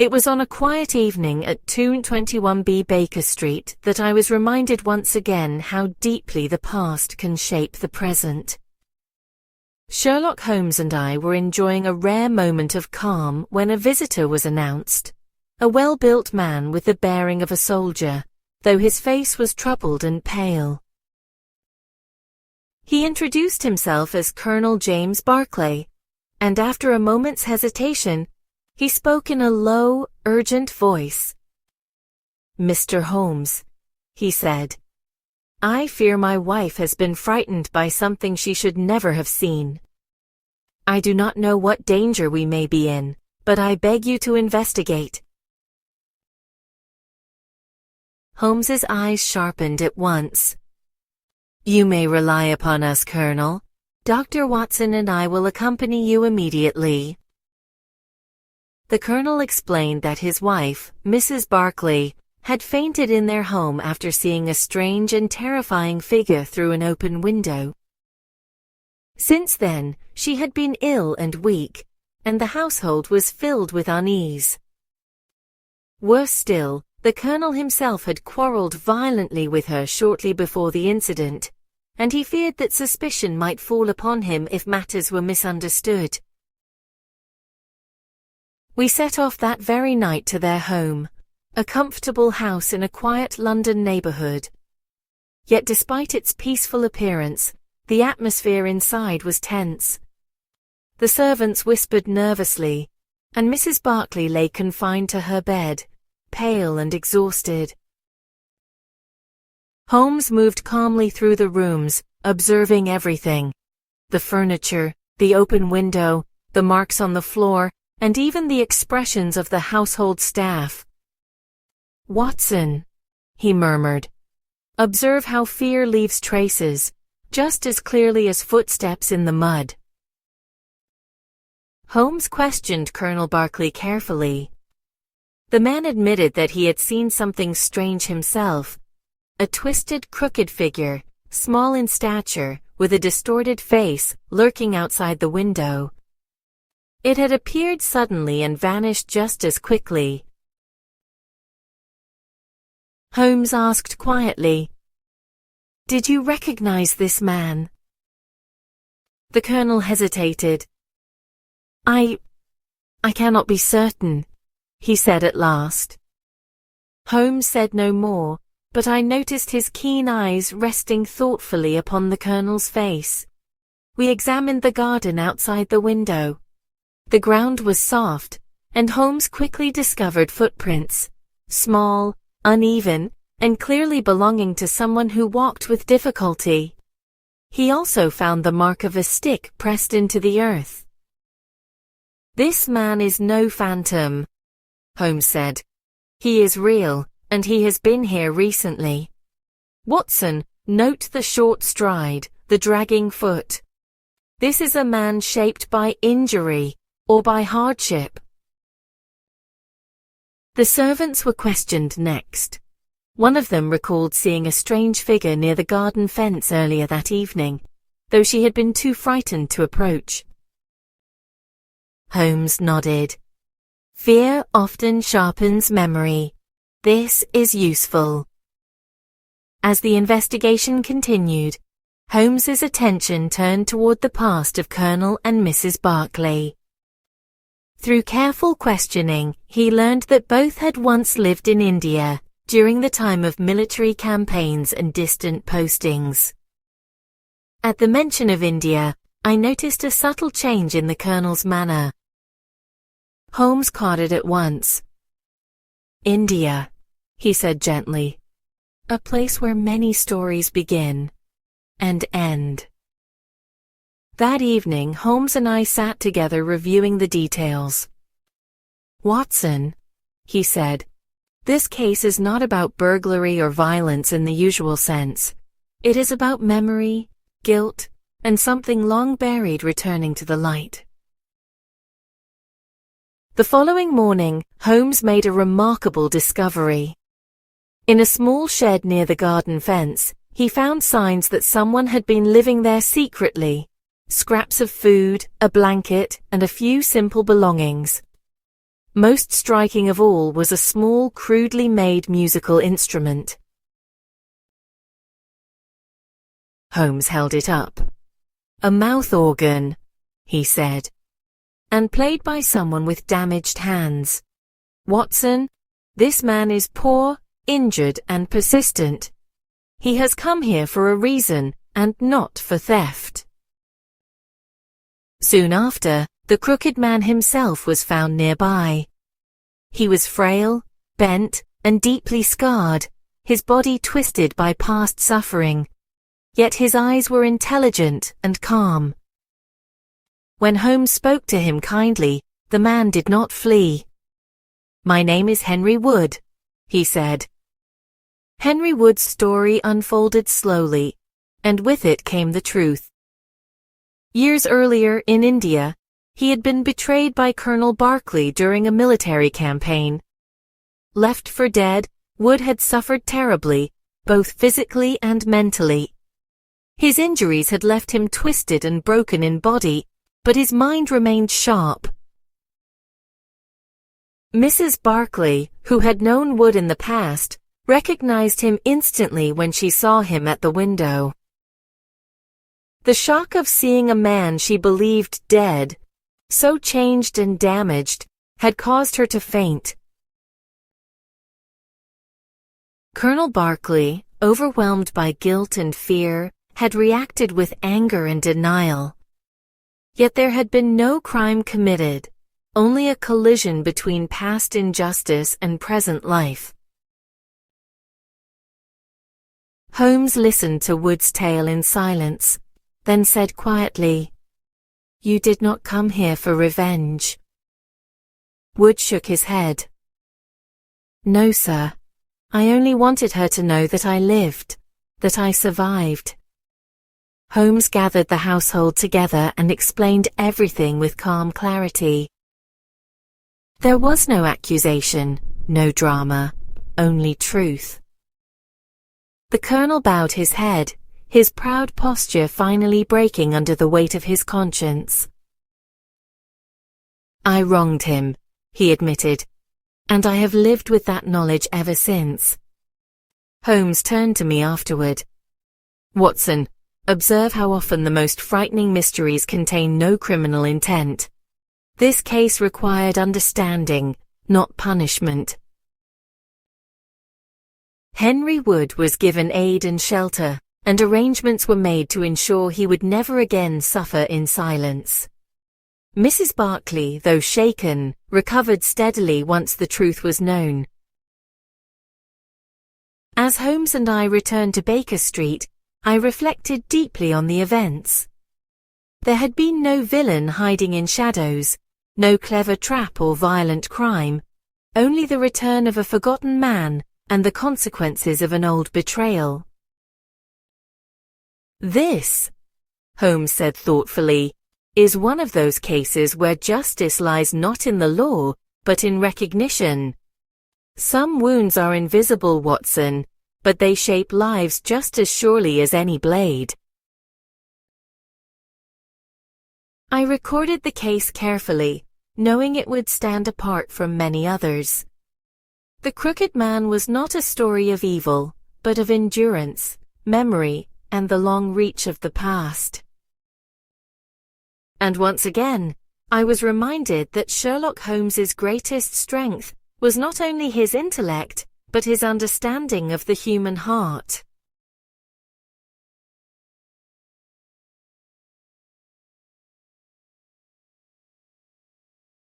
It was on a quiet evening at 221B Baker Street that I was reminded once again how deeply the past can shape the present. Sherlock Holmes and I were enjoying a rare moment of calm when a visitor was announced. A well-built man with the bearing of a soldier, though his face was troubled and pale. He introduced himself as Colonel James Barclay, and after a moment's hesitation, he spoke in a low, urgent voice. "Mr. Holmes," he said, "I fear my wife has been frightened by something she should never have seen. I do not know what danger we may be in, but I beg you to investigate." Holmes's eyes sharpened at once. "You may rely upon us, Colonel. Dr. Watson and I will accompany you immediately." The Colonel explained that his wife, Mrs. Barclay, had fainted in their home after seeing a strange and terrifying figure through an open window. Since then, she had been ill and weak, and the household was filled with unease. Worse still, the Colonel himself had quarreled violently with her shortly before the incident, and he feared that suspicion might fall upon him if matters were misunderstood. We set off that very night to their home, a comfortable house in a quiet London neighborhood. Yet despite its peaceful appearance, the atmosphere inside was tense. The servants whispered nervously, and Mrs. Barclay lay confined to her bed, pale and exhausted. Holmes moved calmly through the rooms, observing everything. The furniture, the open window, the marks on the floor, and even the expressions of the household staff. "Watson," he murmured, "observe how fear leaves traces, just as clearly as footsteps in the mud." Holmes questioned Colonel Barclay carefully. The man admitted that he had seen something strange himself, a twisted, crooked figure, small in stature, with a distorted face, lurking outside the window. It had appeared suddenly and vanished just as quickly. Holmes asked quietly, "Did you recognize this man?" The Colonel hesitated. I cannot be certain," he said at last. Holmes said no more, but I noticed his keen eyes resting thoughtfully upon the Colonel's face. We examined the garden outside the window. The ground was soft, and Holmes quickly discovered footprints, small, uneven, and clearly belonging to someone who walked with difficulty. He also found the mark of a stick pressed into the earth. "This man is no phantom," Holmes said. "He is real, and he has been here recently. Watson, note the short stride, the dragging foot. This is a man shaped by injury, or by hardship." The servants were questioned next. One of them recalled seeing a strange figure near the garden fence earlier that evening, though she had been too frightened to approach. Holmes nodded. "Fear often sharpens memory. This is useful." As the investigation continued, Holmes's attention turned toward the past of Colonel and Mrs. Barclay. Through careful questioning, he learned that both had once lived in India, during the time of military campaigns and distant postings. At the mention of India, I noticed a subtle change in the Colonel's manner. Holmes caught it at once. "India," he said gently. "A place where many stories begin and end." That evening, Holmes and I sat together reviewing the details. "Watson," he said, "this case is not about burglary or violence in the usual sense. It is about memory, guilt, and something long buried returning to the light." The following morning, Holmes made a remarkable discovery. In a small shed near the garden fence, he found signs that someone had been living there secretly. Scraps of food, a blanket, and a few simple belongings. Most striking of all was a small, crudely made musical instrument. Holmes held it up. "A mouth organ," he said, "and played by someone with damaged hands. Watson, this man is poor, injured, and persistent. He has come here for a reason, and not for theft." Soon after, the crooked man himself was found nearby. He was frail, bent, and deeply scarred, his body twisted by past suffering. Yet his eyes were intelligent and calm. When Holmes spoke to him kindly, the man did not flee. "My name is Henry Wood," he said. Henry Wood's story unfolded slowly, and with it came the truth. Years earlier, in India, he had been betrayed by Colonel Berkeley during a military campaign. Left for dead, Wood had suffered terribly, both physically and mentally. His injuries had left him twisted and broken in body, but his mind remained sharp. Mrs. Berkeley, who had known Wood in the past, recognized him instantly when she saw him at the window. The shock of seeing a man she believed dead, so changed and damaged, had caused her to faint. Colonel Berkeley, overwhelmed by guilt and fear, had reacted with anger and denial. Yet there had been no crime committed, only a collision between past injustice and present life. Holmes listened to Wood's tale in silence, then said quietly, "You did not come here for revenge." Wood shook his head. "No, sir. I only wanted her to know that I lived, that I survived." Holmes gathered the household together and explained everything with calm clarity. There was no accusation, no drama, only truth. The colonel bowed his head, his proud posture finally breaking under the weight of his conscience. "I wronged him," he admitted, "and I have lived with that knowledge ever since." Holmes turned to me afterward. "Watson, observe how often the most frightening mysteries contain no criminal intent. This case required understanding, not punishment." Henry Wood was given aid and shelter, and arrangements were made to ensure he would never again suffer in silence. Mrs. Berkeley, though shaken, recovered steadily once the truth was known. As Holmes and I returned to Baker Street, I reflected deeply on the events. There had been no villain hiding in shadows, no clever trap or violent crime, only the return of a forgotten man and the consequences of an old betrayal. "This," Holmes said thoughtfully, "is one of those cases where justice lies not in the law, but in recognition. Some wounds are invisible, Watson, but they shape lives just as surely as any blade." I recorded the case carefully, knowing it would stand apart from many others. The Crooked Man was not a story of evil, but of endurance, memory, and the long reach of the past. And once again, I was reminded that Sherlock Holmes's greatest strength was not only his intellect, but his understanding of the human heart.